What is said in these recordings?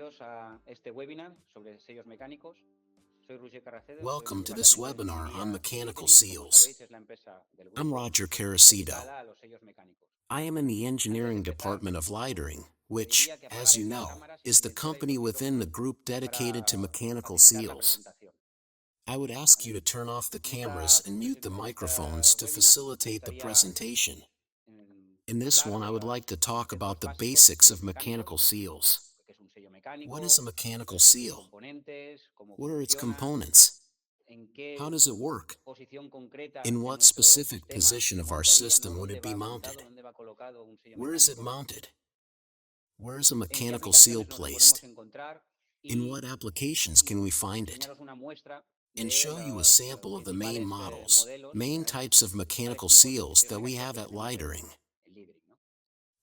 Bienvenidos a este webinar sobre sellos mecánicos. Soy Carracedo, soy Welcome del to this departamento de webinar on ingeniería mechanical Lidering. Como seals. sabéis, es la empresa del I'm grupo Roger que se Carracedo. dedica a los sellos mecánicos. I am in the Antes de engineering empezar, department of Lidering, which, pediría que as you apagarais las know, cámaras y is the silenciarais company los within the micrófonos group dedicated to para mechanical facilitar la seals. presentación. I would ask ¿Vale? you to turn off the cameras Nunca and pensé mute que the con este microphones to webinar me facilitate the gustaría presentation. In this hablar one, de I would los like to talk conceptos about the básicos de basics sellos of mechanical mecánicos, seals. qué es un sello What is a mecánico, mechanical sus seal? componentes, cómo What are its funciona, components? en How qué does it work? posición concreta In de what nuestro specific sistema position se of our montaría, ¿no? system would ¿Dónde it be va mounted? montado, dónde va colocado un sello Where is it mecánico? mounted? Where is a ¿En qué mechanical seal aplicaciones nos lo podemos placed? encontrar? In what Y applications can we find it? enseñaros una muestra And de show you a los sample of the main principales models, modelos, main types of los principales mechanical tipos de seals sellos that we mecánicos have que at tenemos Lidering. en Lidering, ¿no?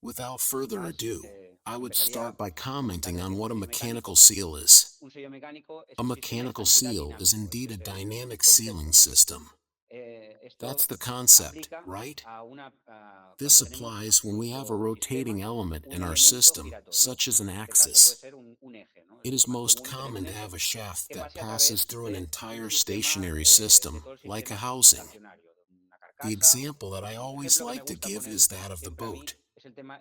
Without Sin further más, ado, I would empezaría start by por commenting comentarles qué on es un what a sello mechanical mecánico. seal is. Un sello mecánico es A un sistema de mechanical estanquidad seal is dinámico. indeed Este a es el dynamic concepto, sealing ¿no? system. Esto That's the concept, aplica right? a This cuando tenemos applies when we have a nuestro rotating sistema, element un in our elemento system, giratorio. such as an En este caso puede axis. ser un eje, ¿no? Es It lo is más most común, tener un common to eje have a shaft que that pase a passes través through an de un entire sistema, stationary de system, todo el like a sistema housing. estacionario, una The carcasa. example that I El always ejemplo que me like to gusta give poner is that of the siempre a mí boat.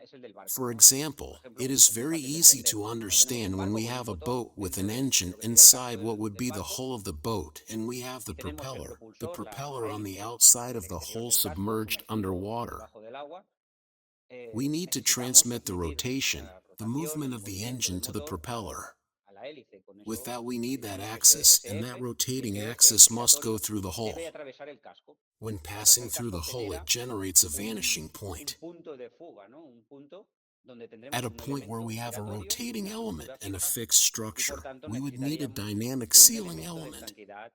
es el del barco, For ¿no? Por example, ejemplo, it is muy very fácil de easy entender. to Cuando tenemos un understand when barco we con un have a motor boat with dentro an de engine lo que sería el casco inside what would del be the barco hull of the boat, and we have the y tenemos el the propulsor, la propeller on the hélice outside en el of the exterior hull del casco, submerged sumergido underwater. debajo del agua. We need to Necesitamos transmit the transmitir rotation, la the rotación, movement el of the movimiento engine del to the motor propeller. a la hélice. Con With eso that, we need that necesitamos axis, ese and that eje, y rotating ese eje axis must go giratorio through the hull. debe atravesar el casco. When Atravesar passing el through casco the hull, it genera generates a un vanishing point. punto de fuga, ¿no? Un punto donde At tendremos a un point where elemento we have a giratorio, rotating una element estructura and a fija, fixed y por structure, tanto we would need a necesitaríamos dynamic un sealing elemento de element. estanquidad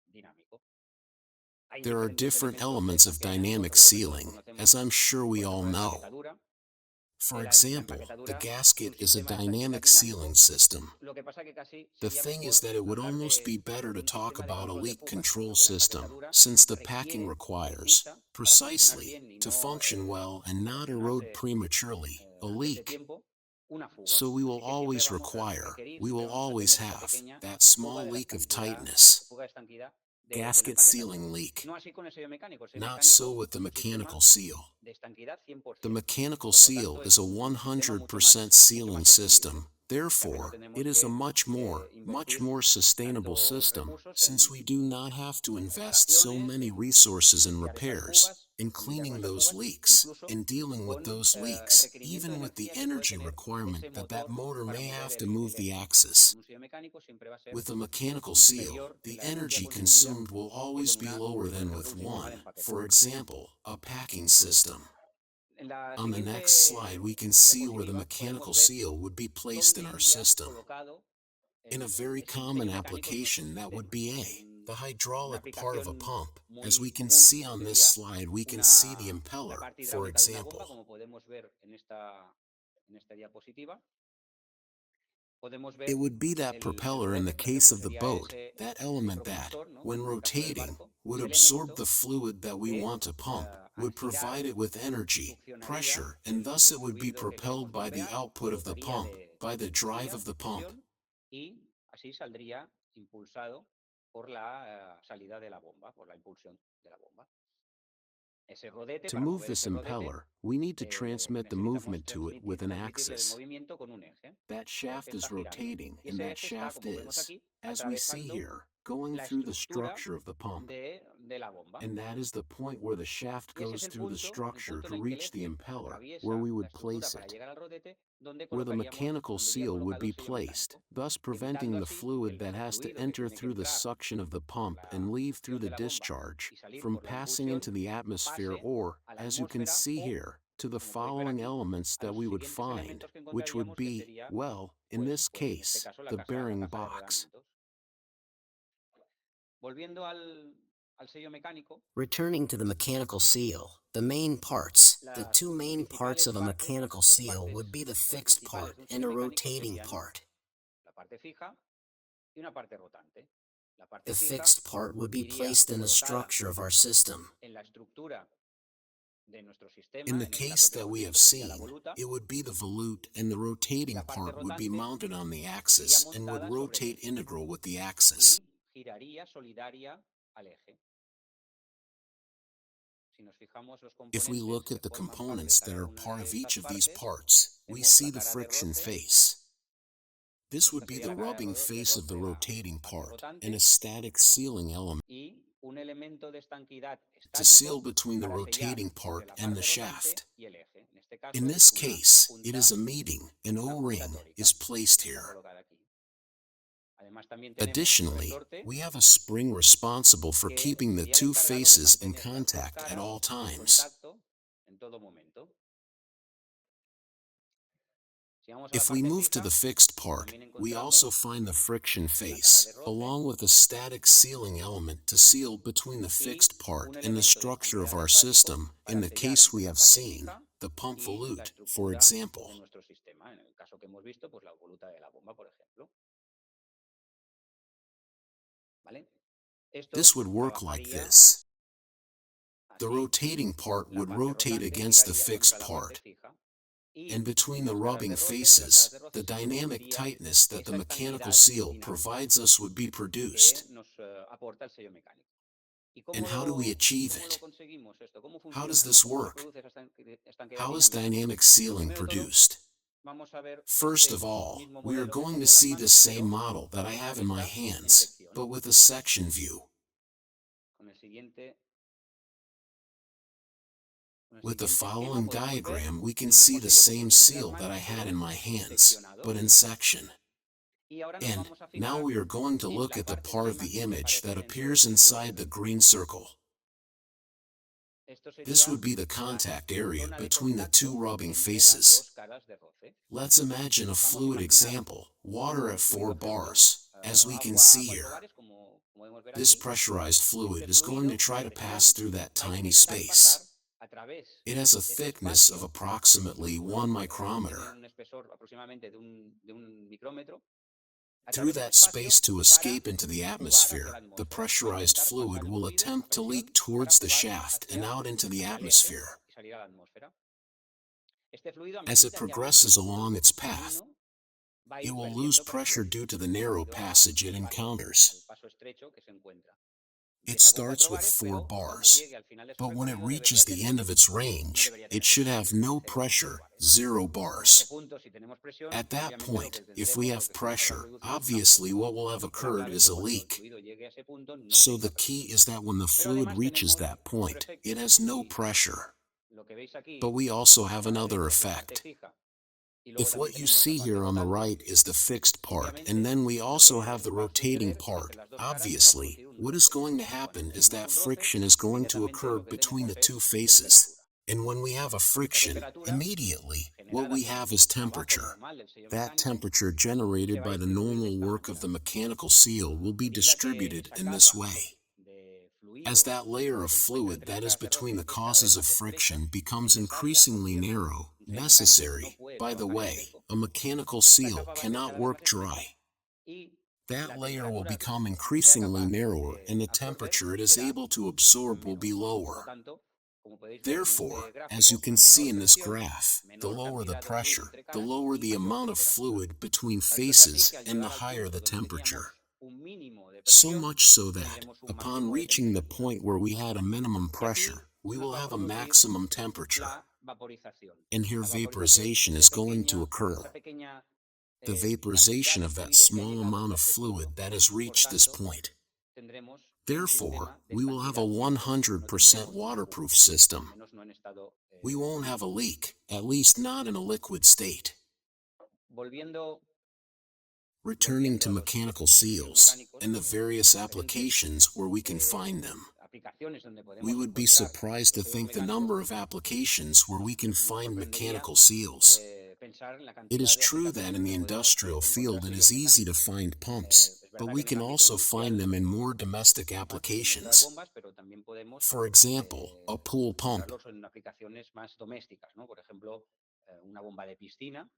dinámico. Hay There are diferentes different elementos de elements of estanquidad dinámico, dynamic seguro que todos sealing, conocemos, as I'm sure we por all ejemplo, la know. empaquetadura. For La example, the empaquetadura es un gasket is a sistema de estanquidad dynamic dinámico. sealing system. Lo que pasa que casi The sería thing is mejor that it would hablar almost be better de to un talk sistema de about a control de leak fugas, control puesto que la system, empaquetadura since the packing requiere, requires, precisa, para funcionar precisely, bien y to no function well and not erode corrosionarse prematurely, a antes de leak. tiempo, una fuga. So we will Así que siempre always vamos a require, requerir, we siempre will vamos a always tener esa have, pequeña that fuga small de la leak of estanquidad, tightness, fuga de estanquidad de la gasket empaquetadura. sealing leak. No así con el sello mecánico. El sello Not so mecánico with the es un sistema mechanical seal. de estanquidad The 100%. mechanical Por lo seal tanto, is es a un sistema mucho más 100% sealing sostenible, system. ya que no Therefore, it tenemos is a que much invertir more sustainable tantos system, recursos since we do not have to en invest so reparaciones, many en resources in limpiar esas repairs, fugas, in en lidiar con cleaning esas those fugas, leaks, incluso in dealing with con those el leaks, requerimiento de even with the energía que puede energy tener requirement ese that motor motor para may mover have to el move the eje. axis. Con un sello mecánico siempre va a ser With a mechanical seal, inferior en the la energía energy consumida consumed will que always con be lower por than ejemplo, with un sistema de one, empaquetado. for example, a packing system. En la On the siguiente next slide, we can see where the diapositiva mechanical podemos ver seal would be placed in dónde our iría system. colocado In a very ese common sello mecánico en nuestro application, that would sistema. be the Una hydraulic part of a aplicación pump. As we muy can común see on this sería slide, we can see the la impeller, parte for hidráulica de una bomba, example. como podemos ver en esta diapositiva. Podemos It ver would be that el propeller in the rodete, por case ejemplo, of the sería boat, ese that element that, propulsor, ¿no? when En el caso del rotating, barco, would y el absorb elemento the fluid that we que want to pump, would al girar provide it with energy, succionaría pressure, and el thus it would be fluido que queremos propelled by the bombear, output of the dotaría pump, by the drive of the pump. succión y así saldría impulsado por la salida de la bomba, por la impulsión de la bomba. Ese rodete, To para move mover this ese rodete, impeller, we need to transmit the movement to it with an transmitirle el axis. movimiento con un eje. That shaft Eje is está girando. rotating, Y and ese that eje está, shaft como vemos is, aquí, as we see atravesando here, going la through the estructura structure of the pump. de la bomba. And that is the point where the shaft Y ese es goes el through the punto structure en to el que el reach the eje impeller, atraviesa where we la would estructura place para it, llegar al rodete, donde where the mechanical donde iría seal would colocado be el sello placed, mecánico, thus preventing evitando the así fluid que that el has to fluido que enter tiene que through the entrar suction of the por pump and la leave through succión the de la bomba discharge, y salir from por la passing into impulsión the atmosphere pase or, a la as you can atmósfera see o, here, to the como podéis ver following aquí, elements a that los we would siguientes find, elementos que which would encontraríamos, que be, sería, well, in this en este case, caso, the la bearing caja de box. rodamientos. Volviendo al sello mecánico, Returning to the mechanical seal, the main parts, the las two main parts principales of a partes, mechanical las dos seal partes would be the fixed principales part de un and sello a mecánico rotating serían part. la parte fija y una parte rotante. La parte The fija fixed part would be iría placed in the colocada structure of our system. en la estructura de nuestro In sistema, the en el case caso que that hemos we have visto sería la seen, voluta, it would be the volute and the y rotating la parte part would be rotante mounted on the iría axis and would montada sobre el rotate eje integral with the axis. y giraría solidaria al eje. Si nos fijamos los If we componentes look que at the forman parte de components that cada are una part de of each estas of these partes, parts, we vemos la see the cara de friction roce, face. This would esta be sería the la cara rubbing de face of the roce, la rotating parte part, and a rotante, static sealing element y un elemento de estanquidad to seal estático between the para sellar rotating entre part la and the parte rotante shaft. y el eje. En este In caso this es una case, it is punta, a meeting. An una punta O-ring tórica, is placed está here. colocada aquí. Además también tenemos un Additionally, resorte we have a spring responsible for que keeping the sería el two encargado de faces in mantener las dos contact at all caras en times. contacto en todo momento. Si vamos a la If we parte move to fija, the fixed part, también we also encontramos find the friction la cara de face, roce along with a static sealing element to seal between the y fixed part un and the elemento de structure of estanquidad our estático system, in para the sellar case entre we la have parte seen, fija the pump y la volute, for estructura example. de nuestro sistema. En el caso que hemos visto, pues la voluta de la bomba, por ejemplo. ¿Vale? This Esto would work like trabajaría this. The así. rotating part La would parte rotate rotante against the giraría contra fixed la parte part, fija. and Y between the las caras rubbing de roce, entre las caras de faces, roce the se dynamic produciría tightness that the esa mechanical estanquidad seal dinámica provides us would be que produced. nos aporta el sello mecánico. ¿Y And how do we achieve cómo lo it? conseguimos esto? ¿Cómo How does funciona? ¿No? this ¿Cómo se work? produce esa estanquidad How is dinámica? dynamic Lo sealing primero de todo, produced? vamos a ver First of este all, mismo we are modelo que going to tengo en las see the manos, same pero model that I con una have in my vista en hands, sección. but with a section view. Con el siguiente, con el With the siguiente esquema following podemos ver diagram, we can el see mismo the sello que same tengo entre las seal that I manos, had in pero my hands, seccionado. but in section. Y ahora nos And vamos a now fijar we are going to en look la at the parte de part la of the imagen que image that aparece entre appears los círculos inside de the luz. green circle. Esto This sería would be the la contact area zona de between the two contacto rubbing entre las faces. dos caras de roce. Let's imagine a Vamos a fluid imaginar example, water at un 4 fluido ejemplo, bars, as we can agua a see 4 here. bares, como podemos ver This aquí. pressurized fluid Este is going to fluido try de to pass presión through that va a tiny intentar pasar space. a través It has a de ese thickness of espacio. approximately 1 Tiene micrometer. un espesor aproximadamente de un micrómetro. A Through través de ese that espacio space to para escape into the jugar hacia la atmosphere, the atmósfera. Va a pressurized intentar fluid pasar el will fluido a attempt to leak presión para towards the jugar shaft and out into the hacia el eje atmosphere. y salir a la atmósfera. Este fluido, a As it medida que progresses avance por along el its path, camino, va a it ir will lose perdiendo pressure presión due to the narrow debido passage it al paso, al encounters. paso estrecho que se encuentra. It Empieza con 4 starts with bares, 4 pero cuando bars, llegue al final de su but when it recorrido reaches the end of its no range, debería it tener should presión, have debería no ser a 0 pressure, bares. 0 En ese bars. punto, si tenemos presión, At that obviamente lo point, que if we tendremos, have porque si nos habrá pressure, producido es una obviously fuga what will have occurred probable is que a cuando el leak. fluido llegue a ese punto no So the tenga key presión. is that when the Pero fluid además reaches tenemos that otro point, it efecto, has no y pressure. lo que veis But aquí, we also have una vez another que es la parte effect. fija, y luego If también what you tenemos la see parte here on the rotante, right is the fixed part, and obviamente then we lo also have que the va a rotating suceder es que entre part, las dos caras se va a obviously, producir un what is roce. going to Cuando happen is tenemos that un roce, friction is going to inmediatamente occur lo que between the tenemos two es faces. temperatura. And when we have a Esta friction, temperatura, immediately, what generada we por have is el trabajo temperature. normal del sello That mecánico, temperature se generated va a by the distribuir de normal esta work of manera. the mechanical seal will A be medida que distributed esa in this capa way. de As fluido that layer of se encuentra fluid entre las that is caras de between the roce es cada vez causes of más estrecha, friction becomes necesaria, increasingly porque narrow, un sello mecánico no necessary. puede By the trabajar en way, seco. a mechanical Esta seal capa va a ser cannot cada vez más work estrecha dry. y That la layer will temperatura become que sea increasingly capaz narrower, de and the absorber temperature it is será able to absorb will menor. be Por lo lower. tanto, como podéis ver en Therefore, este as you gráfico, a can see menor in this presión, graph, the menor lower the cantidad de fluido pressure, entre the caras lower y the mayor amount of temperatura. fluid between Tanto es así faces, que al and the llegar al higher punto the donde teníamos temperature. un mínimo de So presión, much so that, tendremos un upon máximo de reaching the temperatura. point where we had a minimum Y aquí pressure, se we nos will va a have a producir maximum temperature. la vaporización. And here La vaporización es vaporization is going to occur. esa pequeña The cantidad vaporization de of that fluido que ha small llegado amount hasta of este punto. fluid that has Por reached this tanto, point. tendremos un Therefore, sistema de we will have a estanquidad libre. No 100% tendremos waterproof fugas, al system. menos no en estado We won't have a líquido. leak, at least not in a liquid state. Volviendo, Returning volviendo to a los mechanical sellos seals mecánicos, and the las various diferentes applications where we can find them, aplicaciones donde we podemos would be encontrar surprised los to sellos think the mecánicos, number of applications where we can nos find sorprendería mechanical seals. pensar en la It cantidad is de true that aplicaciones in donde the podemos industrial encontrar field it sellos is easy to mecánicos. find pumps, Es but verdad que we en el can ámbito also find industrial them in more es domestic más fácil encontrar applications. bombas, pero también podemos For example, a pool pump. encontrarlos en aplicaciones más domésticas, ¿no? Por ejemplo, una bomba de piscina,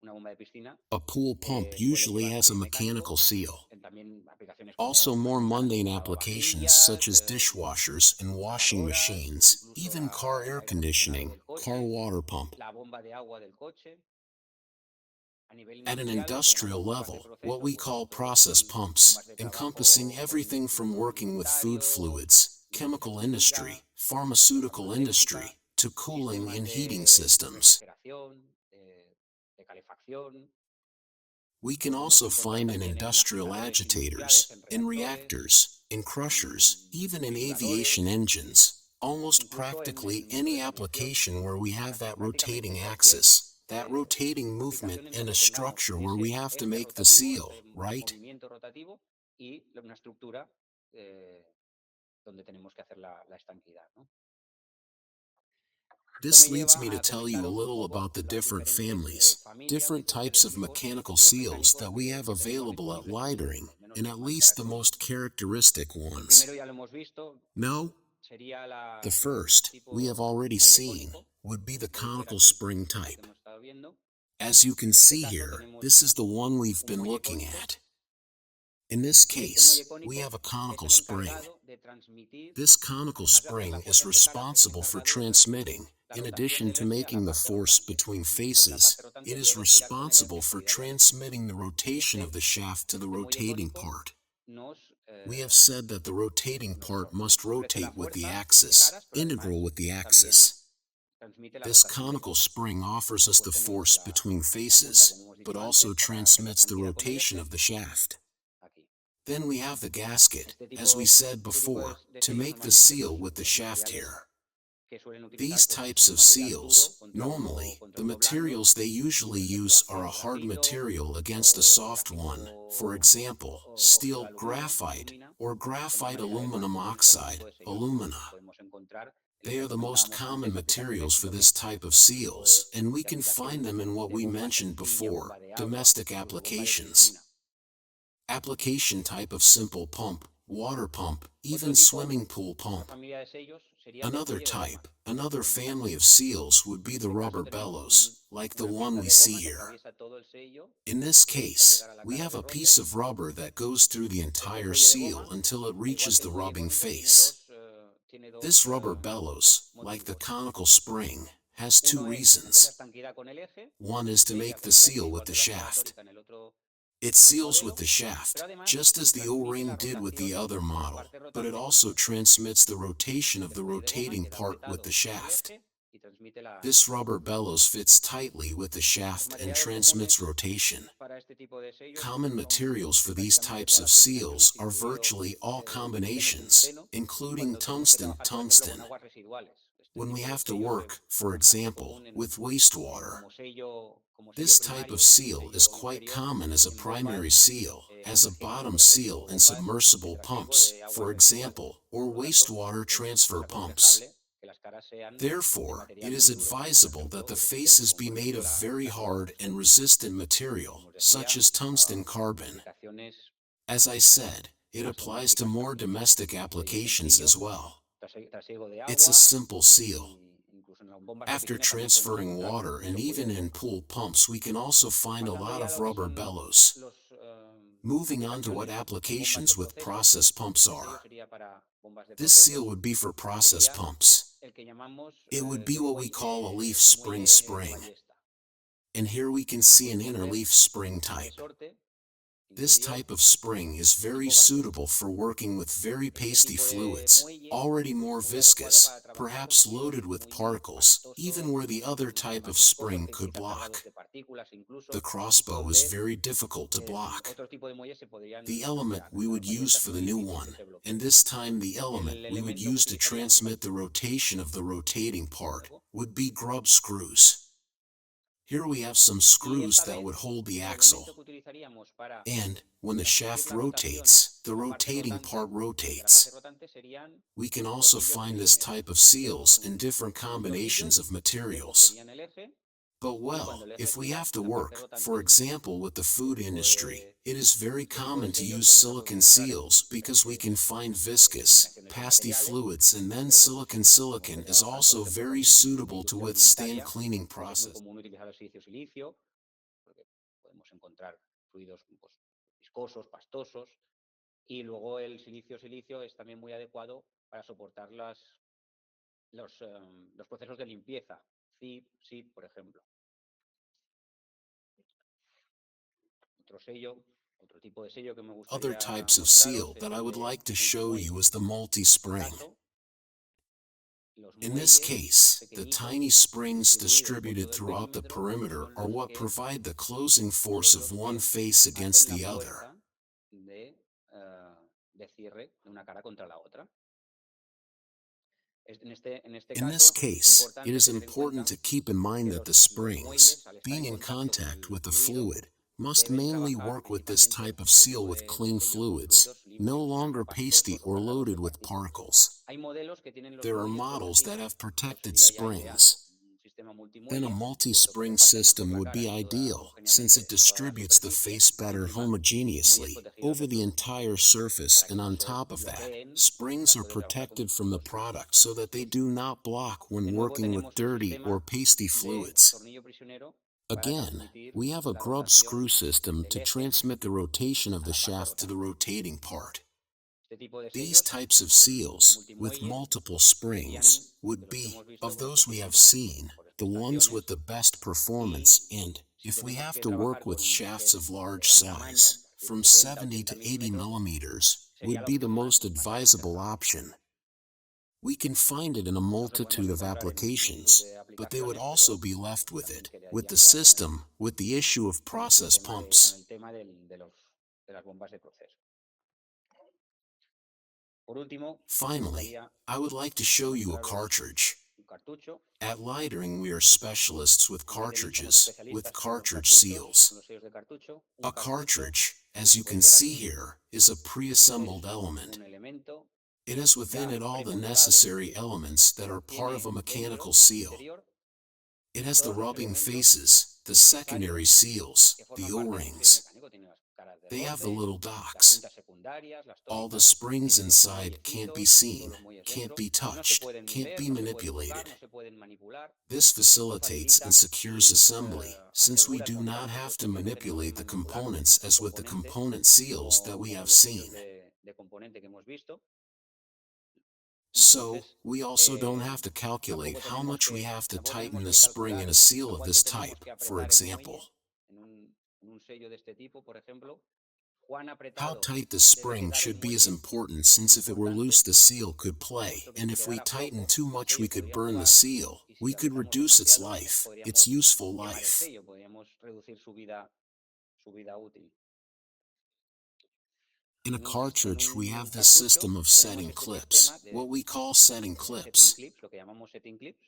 una bomba de piscina, A pool pump puede usually llevar has a sello mechanical mecánico seal. en también aplicaciones Also, como more cocinas, mundane applications such lavavajillas, as dishwashers and washing lavadoras, machines, incluso even car air el aire acondicionado conditioning, del car coche, water pump. la bomba de agua del coche. A nivel At an industrial, lo que llamamos industrial bombas de level, what proceso, we pues call todo lo que process son bombas pumps, de encompassing trabajo con everything from fluido working with food alimentario, fluids, industria chemical química, industry, industria pharmaceutical farmacéutica, industry, to cooling sistemas and heating de systems. refrigeración, de calefacción. We can Nos also find encontramos in también en industrial agigadores industriales, agitators, en in reactores, reactors, in crushers, en even in aviation trituradores, engines, almost incluso practically en muchos any servicios, application where we have that prácticamente rotating cualquier axis, that rotating movement aplicación en and donde a tengamos structure where we ese have to eje make the rotativo, seal, ese right? movimiento rotativo y una estructura donde tenemos que hacer la estanquidad, ¿no? Esto This me leads me lleva to a tell you a comentaros un little poco about the las different diferentes families, familias, different diferentes types of tipos mechanical de fluidos seals that mecánicos we have que tenemos available at disponibles en el mundo, Lidering, al menos and at los más least the most característicos. characteristic El ones. primero ya lo hemos visto, No, sería the el first, we have tipo already muelle seen, cónico. would be the Podéis ver conical aquí spring el que type. hemos estado viendo. As you can En este see caso here, tenemos this is the one we've un been muelle looking cónico at. In this y este muelle case, we cónico have a es conical el spring. encargado de transmitir, This conical además de hacer la spring is fuerza entre caras, es el responsible for encargado de transmitir transmitting, la in rotación addition del to eje a la making the parte force rotante. between Pues la parte faces, it rotante is debe girar con el eje responsible que for estoy aquí arriba. transmitting the Y rotation of the shaft to the este muelle rotating cónico part. nos, We have said that the rotating part must nos ofrece la rotate with the fuerza entre axis, caras, pero integral además with the también axis. transmite la This rotación del conical eje. spring offers us the Después tenemos force between la punta, como faces, hemos but dicho also antes, para hacer la transmits the estancida con el rotation eje, of the shaft. aquí. Then we have the gasket, Este as we tipo, said este tipo before, de to sellos make the normalmente seal pues, with the los shaft materiales here. que suelen utilizar These pues, types es of material duro seals, contra normally, contra the uno blando, materials they usually por ejemplo use are a acero hard grafito material against a o soft one, for grafito example, óxido de steel aluminio, graphite, alumina, or que graphite normalmente aluminum suelen usar este oxide, tipo de sellos que alumina. podemos encontrar en lo They que are the most comentábamos common antes, materials aplicaciones for this type of domésticas, este tipo seals, and we de can find aplicaciones them in what de we bomba mentioned sencilla, before, bomba de agua, domestic incluso bomba de applications. piscina. Application type of simple pump, water pump, Otro even tipo, swimming pool otra pump. familia de sellos sería el Another muelle de goma. type, another En este caso, family of seals would be en the este caso rubber tenemos bellows, like the una one pieza we de see goma que here. atraviesa todo el sello In this hasta llegar case, a la we cara have de a roce. piece of rubber that goes through the Este entire muelle de seal goma, until it al igual reaches que el the muelle rubbing cónico, face. tiene dos This rubber bellows, like the motivos. conical spring, has two Uno es hacer la reasons. estanquidad con el eje, One is to sella make the con el eje, seal with igual the que lo hacía la shaft. tórica en el otro It seals with modelo, the shaft, pero además just as the transmite O-ring la did with the rotación other de la model, parte but it rotante con el also eje. transmits the rotation of Este the muelle de goma rotating queda part with the apretado con el shaft. eje y transmite la This rubber rotación. bellows fits tightly with the Los shaft and materiales transmits comunes rotation. para este tipo de sellos Common son materials for these prácticamente types todas of las combinaciones, seals are incluido virtually all tungsteno, combinations, tungsteno, including cuando tenemos que trabajar, por ejemplo, con tungsten-tungsten. aguas residuales. Este When we tipo de have to sello work, es for bastante example, común with wastewater, como sello this type of primario, como seal is sello quite inferior common as a en bombas primary seal, as a sumergibles, bottom por ejemplo, seal o in bombas de submersible trasiego pumps, de aguas for residuales. example, or Por lo tanto, wastewater es transfer pumps. aconsejable que las caras sean de Therefore, it material is muy duro, como por advisable that ejemplo the resistente, faces como be por made ejemplo of very la hard and tungsteno. resistant Y material, como os such decía, as tungsten carbon. aplicaciones As I said, it más applies to domésticas more también. domestic Sellos applications as sencillos, well. trasiego de It's a agua, simple seal. y incluso en las bombas de After piscina también podemos transferring encontrar water and muchos muelles even de in goma. pool pumps, we can also find a Pasando lot ya a of lo que rubber son bellows. las Moving on to what aplicaciones en bombas de applications with proceso, process pumps este sello are. sería para bombas de This seal proceso, would be for process sería pumps. el que llamamos It would be what we call a leaf spring muelle spring. ballesta. And here we can see an Podemos inner ver leaf spring un type. resorte This interior type of spring is very tipo ballesta. suitable for working with very Este pasty tipo de fluids, muelle already es more muy adecuado para viscous, trabajar con perhaps fluidos loaded with muy particles, even pastosos, where the other type más of viscosos, spring que could quizá cargados block. de partículas The incluso, crossbow is donde very difficult to block. otro tipo de muelles se podrían The element emplear. we Las would use balletas for es the muy new difícil que one, se bloqueen. and this time the element El we would elemento que use to utilizaríamos transmit the rotation of the rotating part luego. would be grub screws. Here we have some Y screws esta that vez, would hold the el axle. elemento que utilizaríamos para And when the transmitir shaft la rotación rotates, the a la parte rotating part rotante, de la parte rotates. rotante serían We can unos also tornillos find this prisioneros. type of Tenemos seals in different unos combinations tornillos of que materials. sostenían el eje But y cuando well, el eje if we gira have to en la parte work, for rotante, example with the food industry, it is very este tipo de common to sellos use también lo podemos silicon encontrar en seals because we diferentes can find viscous, combinaciones de pasty materiales, fluids, and then pero pues silicon como se silicon is trabaja, por also ejemplo, very con suitable to industria withstand alimentaria, cleaning pues es muy process. común utilizar el silicio porque podemos encontrar fluidos pues, viscosos, pastosos, y luego el silicio es también muy adecuado para soportar los procesos de limpieza, CIP, SIP, por ejemplo. Otro tipo de sello que me Other gustaría types of mostraros seal es that I el would de like to show multiway. you is the En este multi-spring. caso, los In this muelles case, the pequeñitos tiny springs distribuidos por distributed todo el throughout the perímetro perimeter son are los what que provide the closing force son of los one que face against hacen la the other. fuerza de cierre de una cara contra la otra. En este In this caso es case, it importante is tener en important cuenta to keep in mind que that the los springs, muelles, al estar being en in contacto con contact el with the fluido, fluid, must deben mainly trabajar work with this principalmente type of este seal tipo with de clean sellos con fluids, fluidos no limpios, longer pasty pastosos o or cargados de loaded with partículas. particles. Hay modelos que tienen los There are muelles models that protegidos. have Eso protected sería ya ideal. springs. Un sistema Then a multimuelle, puesto que multi-spring reparte mejor system la would cara be ideal, since it homogéneamente toda la distributes the superficie, face y better encima muelles homogeneously protegidos over de the producto, entire surface, para que and no on se top of that, bloqueen en springs are caso de trabajar con protected from the fluidos product so that they viscosos. do not block De when nuevo working with tenemos un dirty or sistema pasty de fluids. tornillo prisionero para Again, transmitir we have a la grub rotación screw system del to eje transmit the rotation of a the la parte shaft to the rotante. rotating part. Este tipo de These sellos types of con seals, with multimuelle multiple serían springs, de would los que be, hemos visto of con those estos we have tipos seen, mejores the ones with prestaciones, the best y performance, and, si if we tenemos have que to trabajar work with con shafts ejes of de large gran tamaño, a size, partir de from 70 70 80 to 80 milímetros, millimeters, sería would la be the opción most más advisable aconsejable. option. We can find it in a Los podemos multitude of encontrar en multitud applications, de but they would aplicaciones, also pero be left with también it, with the quedarían ya system, with the issue of process con pumps. el tema de las bombas de proceso. Por último, me Finally, gustaría I would like to show you a mostraros cartridge. un cartucho. At Lidering, we are specialists with En Lidering somos cartridges, with especialistas con los cartridge cartuchos, con seals. los sellos de cartucho. Un A cartucho, cartridge, as como you can podéis ver see aquí, here, is a es pre-assembled un element. elemento It has within ya it all the premontado. necessary elements that are part of Tiene a mechanical dentro, en su seal. interior, It has the todos los rubbing elementos faces, the secondary necesarios seals, que the forman parte de un seal O-rings. mecánico. Tiene las caras de They have the roce, little las docks. cintas secundarias, las All the tónicas, springs tiene los inside can't be muellecitos, todos seen, los muelles can't dentro. be No se touched, pueden ni can't ver, be no se pueden manipulated. tocar, no se pueden manipular. This Esto facilitates and facilita secures y assembly, since we asegura el do not montaje, have to puesto que no tenemos que manipulate the manipular components los as with the componentes component seals that we como have los sellos seen. de componente que hemos visto. So, Entonces, we also don't have to calculate tampoco how tenemos much we que, have to tampoco tighten tenemos the que spring in calcular a seal a of cuánto this tenemos type, que for apretar el example. muelle en un sello de este tipo, por ejemplo. Cuán How apretado tight the debe spring quedar el should be is muelle important, es since if it were importante, loose the seal could play, puesto que and si if we quedara tighten flojo, too el much we sello could podría burn the jugar, seal, y si we could apretamos reduce its demasiado, life, its podríamos useful quemar el life. sello, podríamos reducir su vida útil. In a En cartridge, we un have this cartucho system of tenemos setting este clips, sistema what de we call setting setting clips. clips, lo que llamamos setting clips.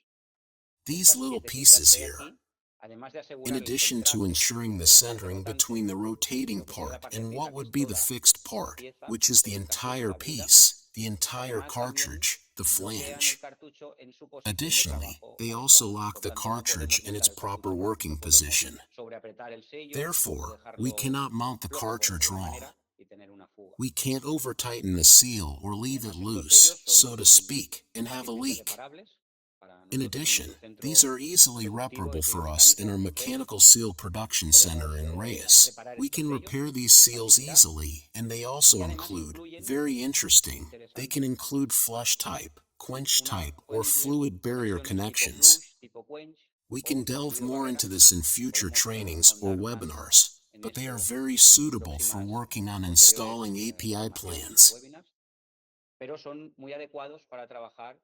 These Estas little piececitas pieces que hay here, aquí, además de in asegurar el addition to centraje ensuring the de la parte centering rotante, between the rotating lo que queda part and partecita, what que es would be the toda fixed la part, pieza, which is todo the el cartucho, entire la viga, piece, the entire además también cartridge, the bloquean el flange. cartucho en su posición de Additionally, trabajo they also habitual. lock Por the tanto, no cartridge podemos in montar its el proper cartucho mal, working no podemos position. sobreapretar el sello o Therefore, we dejarlo cannot mount the flojo, por cartridge decirlo de una wrong. manera, y tener una fuga. We can't over-tighten the seal or leave it Además, estos loose, sellos so to son speak, and have a fácilmente leak. reparables. Para In nosotros, en addition, nuestro these centro are easily productivo de reparable sello for us in our mecánico, mechanical seal production center podemos in Reyes. reparar We estos can sellos repair these con seals facilidad, easily, and they y also además include, incluyen, very muy interesting, they can interesante, include flush type, quench type, or pueden incluir fluid barrier conexiones tipo connections. flush, tipo quench We can o delve fluido more barrera. into this in future Podemos trainings or ahondar más webinars, en but they are esto very en suitable for próximas working on posteriores installing API formaciones o plans. webinars, pero son muy adecuados para trabajar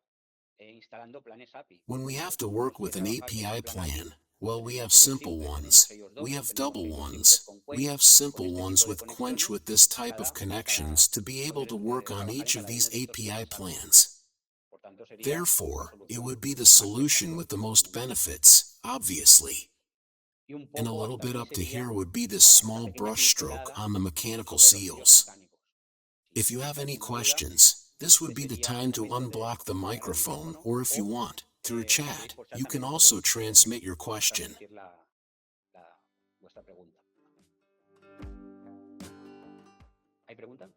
instalando planes API. When we have Cuando to tenemos work que with an trabajar con un API plan API, plan, well, we have tenemos sellos simple simples, tenemos ones, sellos we dobles, have tenemos double sellos simples ones, con we quench, have con simple este ones tipo de with quench conexiones, with this type of para connections to be able to poder work on trabajar en each of cada uno these de estos API planes API. plans. Por tanto, sería la Therefore, it solución would be the más solution with versátil the del most mundo. benefits, obviously. Y un And a poco little bit también up to sería here would be this esta small pequeña brush stroke pincelada on the mechanical sobre los sellos seals. mecánicos. If Si you tenéis have any alguna duda, questions, this would este be the sería el time to momento de unblock the poner el microphone, micrófono, or if you o want, through si queréis chat, por chat you can también me also podéis transmit your question. transmitir vuestra pregunta. ¿Hay pregunta?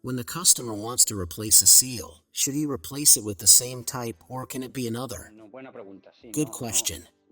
When the customer wants to replace a seal, should he replace it with the same type or can it be another? No, buena pregunta, sí. Good question.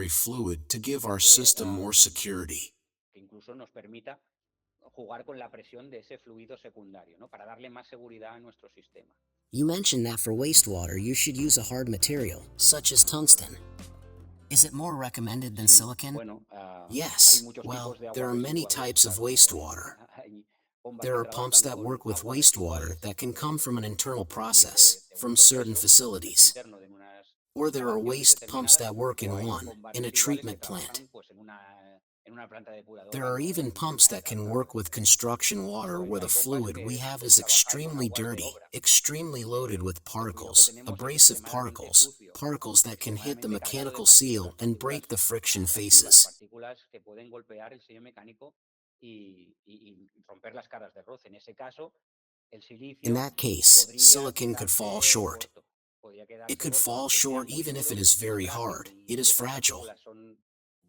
secondary fluid to give our que, system more security. que incluso nos permita jugar con la presión de ese fluido secundario, ¿no? Para darle más seguridad a nuestro sistema. You mentioned that for wastewater you should use a hard material, such as tungsten. Is it more recommended than Sí, silicon? bueno, hay Yes. muchos Well, tipos de there aguas are many residuales, types of claro. wastewater. Hay bombas There que are pumps trabajan that con work with aguas wastewater residuales that can come from an internal de process, un from certain proceso facilities. interno de unas Or there are excavaciones waste pumps determinadas, that work o in hay one, bombas in a residuales que treatment plant. trabajan pues en una planta There depuradora, are ¿no? even En pumps una that can central de work with refrigeración. construction water Luego where the hay bombas fluid we que have pueden is trabajar con extremely aguas de dirty, obra. extremely loaded with Lo que particles, tenemos es abrasive extremadamente particles, sucio, particles that can hit the extremadamente cargado de mechanical seal and break the friction abrasivas, faces. partículas que pueden golpear el sello mecánico y romper las caras de roce. En ese caso, el In silicio that case, podría silicon could fall quedarse short. corto. Podría It quedarse could corto, fall aunque sea short muy even if duro it is y very frágil, hard. It y is estas fragile. partículas son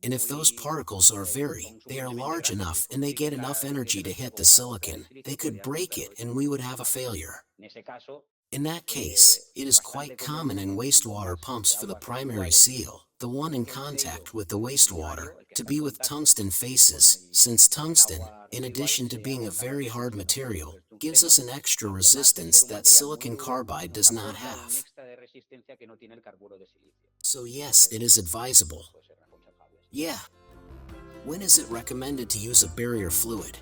And if those muy, particles are son they are suficientemente large grandes enough y and they get consiguen enough la energy suficiente to energía hit the como para romper el silicon, they silicio, could podrían break romperlo it y and we would have a quemarlo. failure. En ese caso, In that case, it is bastante quite common común in en wastewater bombas pumps de for the aguas primary residuales seal, the one in que el sello contact with the wastewater, primario, el que to está en be with contacto tungsten con faces, since con el tungsten, agua in residual, addition to sea being a capaz very de hard succionarlo. Pero material, el gives us tungsteno, an extra además de ser resistance un that material muy silicon duro, carbide nos does not aporta un have. extra de resistencia que no tiene el carburo de silicio. So yes, Entonces, it is advisable. puede ser aconsejable. Sí. Yeah. When is it recommended to use a barrier fluid?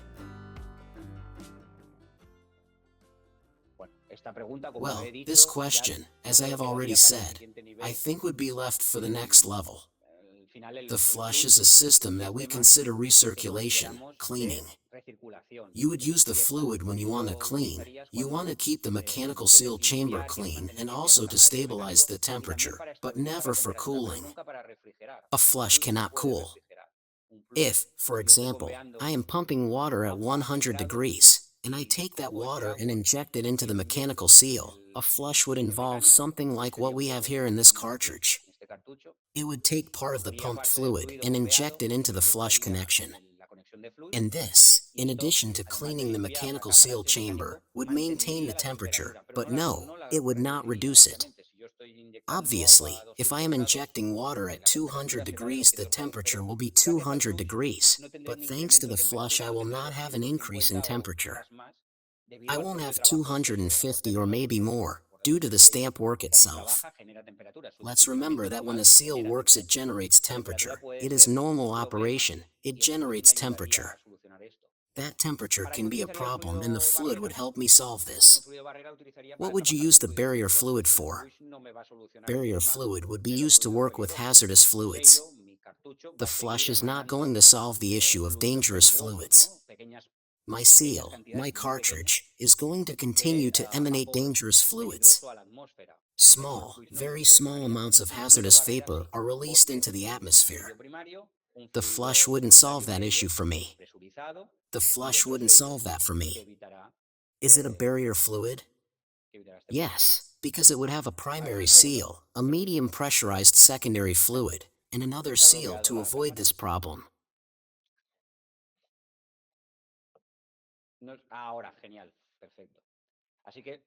Bueno, esta pregunta, como Well, he dicho, this ya question, yo as I creo have que already daría para el said, siguiente nivel. I think would be left for the next level. Al final The el flush fluid is a es un system that we sistema consider que recirculation, consideramos cleaning. de recirculación You would use the directa. fluid when you want to Lo clean. utilizarías You want to cuando keep the mechanical seal quieres chamber limpiar, quieres clean mantener and limpias also los to canales de stabilize refrigeramiento the y también temperature, para but estabilizar never la for temperatura, pero cooling. nunca para refrigerar. A Un flush fluid no cannot puede cool. refrigerar. Un fluid, If, for si yo estoy example, bombeando I am pumping water at agua a 100 100 grados degrees, and I y take that cojo ese water and agua inject it into y the lo inyecto mechanical seal, a en flush el would sello involve mecánico, something en el like what sello we que have lo here in this tenemos aquí, cartridge. en este cartucho. It would take part of the Cogería pumped parte del fluid fluido and inject bombeado it into y lo the flush inyectaría connection. en la conexión de fluid, And this, y in esto, addition to además de cleaning the limpiar la mechanical cámara seal del sello chamber, mecánico, would maintain mantendría the la temperature, temperatura, pero but no la, no, no la it would not reduciría, reduce it. obviamente. Si yo estoy inyectando agua Obviously, a if I 200 am grados, injecting water at la 200 temperatura será de degrees, the 200 grados, temperature pero will be gracias al 200 flush degrees. no tendré But un thanks to incremento de the flush, temperatura, I no will tendré not have an increase 250 in o temperature. horas más I debido al won't propio have trabajo del sello, del 250 or proceso maybe more, por due el to the sello. stamp work Cuando itself. trabaja genera temperatura, su Let's remember funcionamiento that when normal a seal genera works, it temperatura. generates La temperatura temperature. puede It is ser normal un problema operation. It y el fluid me generates ayudaría a temperature. solucionar esto. That temperature ¿Para qué can be a utilizaría el problem, and the fluido fluid would barrera? help me solve El this. fluido barrera utilizaría What para would you trabajar use con the fluidos barrier peligrosos. fluid El for? fluid no me va a solucionar el Barrier problema fluid would be de los used to fluidos work with peligrosos. hazardous Mi fluids. sello, mi cartucho, va The a seguir flush is not emanando going to solve the issue of fluidos dangerous peligrosos, fluids. ¿no? Pequeñas My pequeñas seal, cantidades my muy pequeñas cartridge, is going to de continue to emanate vapor dangerous fluids. peligroso a la atmósfera. Pero el Small, fluid no me very small solucionaría. amounts of Un fluido hazardous barrera vapor sí, are released porque into the un atmosphere. fluido primario, un The flush fluido wouldn't solve secundario that issue sello, for me. presurizado, The y flush otro wouldn't sello solve that for que me. evitará, Is it a barrier fluid? este problema. Yes, because it would have a primary Segunda seal, a medium pressurized secondary fluid, and another Se ha seal bloqueado to la avoid cámara. this problem. No, ahora, genial, perfecto. Así que,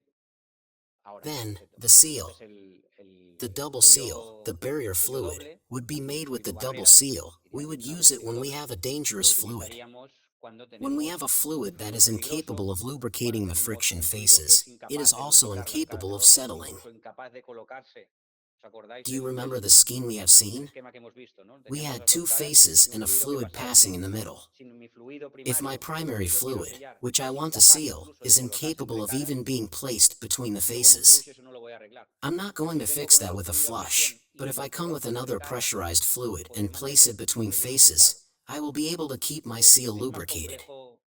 ahora, Then, perfecto. the seal, Entonces the double sello, seal, the barrier sello fluid, doble, would be made with the fluido double barrera, seal. We diríamos, would una use it sello when we doble, have a lo dangerous fluid. utilizaríamos cuando When we tenemos have a fluid that fluido is peligroso, incapable of cuando lubricating the tenemos friction un fluido que es faces, it is incapaz de also lubricar las caras de incapable of roce, settling. incluso incapaz de colocarse. ¿Os acordáis Do you remember el the scheme we have seen? esquema que hemos visto, ¿no? We Teníamos had las dos two caras faces y un and a fluido que fluid pasaba en passing in medio. the middle. Si mi fluido If my primario, primary que yo quiero fluid, sellar, which I es want to incapaz seal, incluso is de colocarse incapable entre of caras, even being placed between the luego en un faces, flush eso no lo voy a arreglar. I'm not going to Si vengo fix con that otro with a fluido a flush, presión y but if lo I come with coloco entre another caras, pressurized fluid podré and place mantener it el between sello lubricado. faces, I will be able to keep my seal Es más lubricated. complejo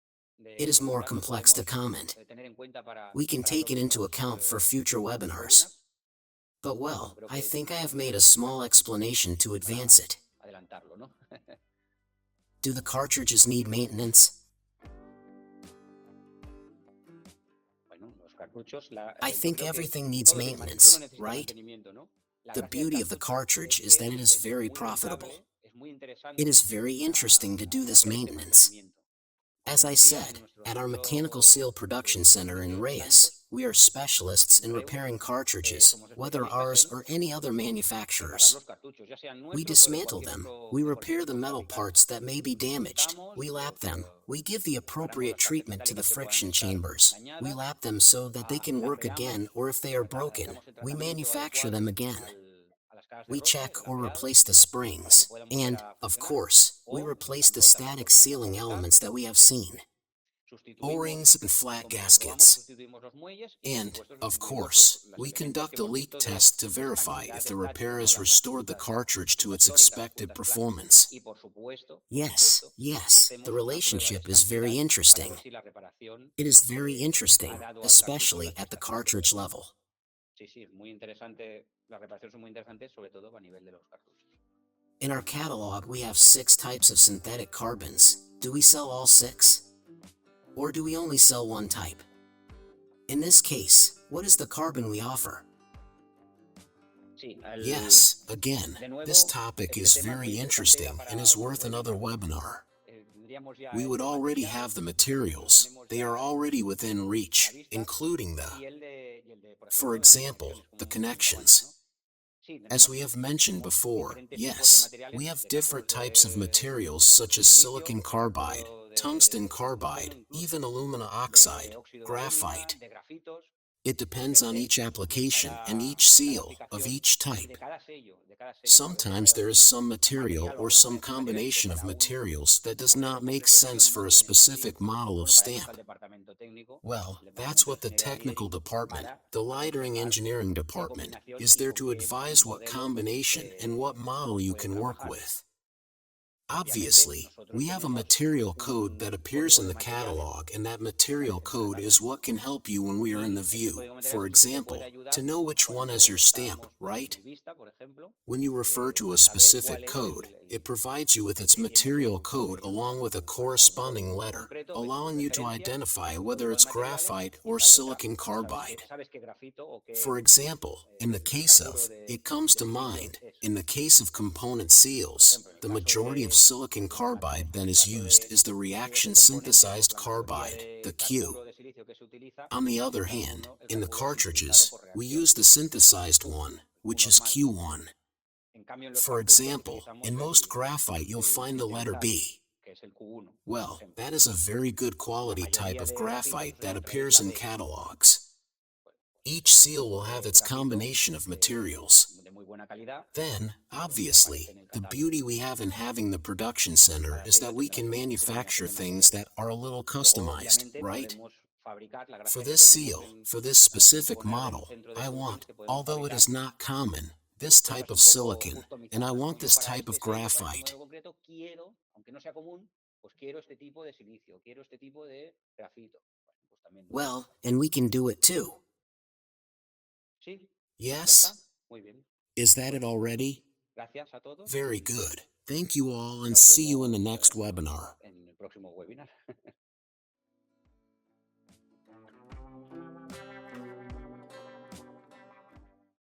It de is more configurar, lo complex to podemos comment. tener en cuenta para We can take it into próximos account for future webinars. webinars. But Bueno, well, creo I que think I have tenemos made a que small explanation to advance it. adelantarlo, ¿no? Do the cartridges need maintenance? Bueno, los cartuchos, I yo think creo que everything needs todo maintenance, necesita right? mantenimiento, ¿no? La The gracia del beauty of the cartucho cartridge es is que that it is es very muy profitable. rentable, es muy interesante It is very interesting to do this hacer este maintenance. mantenimiento. As Como I decía, en said, nuestro at our centro Mechanical Seal de Production distribución Center in de Reyes, mecánicos we are specialists in repairing cartridges, whether ours or any other manufacturer's. We dismantle them, we repair the metal parts that may be damaged, we lap them, we give the appropriate treatment to the friction chambers, we lap them so that they can work again, or if they are broken, we manufacture them again. We check or replace the springs, and, of course, we replace the static sealing elements that we have seen. O-rings and flat gaskets. And, of course, we conduct a leak test to verify if the repair has restored the cartridge to its expected performance. Yes, the relationship is very interesting. It is very interesting, especially at the cartridge level. In our catalog, we have 6 types of synthetic carbons. Do we sell all 6? Or do we only sell one type? In this case, what is the carbon we offer? Yes, again, this topic is very interesting and is worth another webinar. We would already have the materials, they are already within reach, including for example, the connections. As we have mentioned before, yes, we have different types of materials such as silicon carbide, tungsten carbide, even alumina oxide, graphite. It depends on each application and each seal of each type. Sometimes there is some material or some combination of materials that does not make sense for a specific model of stamp. Well, that's what the technical department, the Lidering engineering department, is there to advise what combination and what model you can work with. Obviously, we have a material code that appears in the catalog, and that material code is what can help you when we are in the view, for example, to know which one has your stamp, right? When you refer to a specific code, it provides you with its material code along with a corresponding letter, allowing you to identify whether it's graphite or silicon carbide. For example, in the case of, it comes to mind, in the case of component seals, the majority of silicon carbide that is used is the reaction synthesized carbide, the Q. On the other hand, in the cartridges, we use the synthesized one, which is Q1. For example, in most graphite you'll find the letter B. Well, that is a very good quality type of graphite that appears in catalogs. Each seal will have its combination of materials. Then, obviously, the beauty we have in having the production center is that we can manufacture things that are a little customized, right? For this seal, for this specific model, I want, although it is not common, this type of silicon, and I want this type of graphite. Well, and we can do it too. Yes? Is that it already? Very good. Thank you all and see you in the next webinar.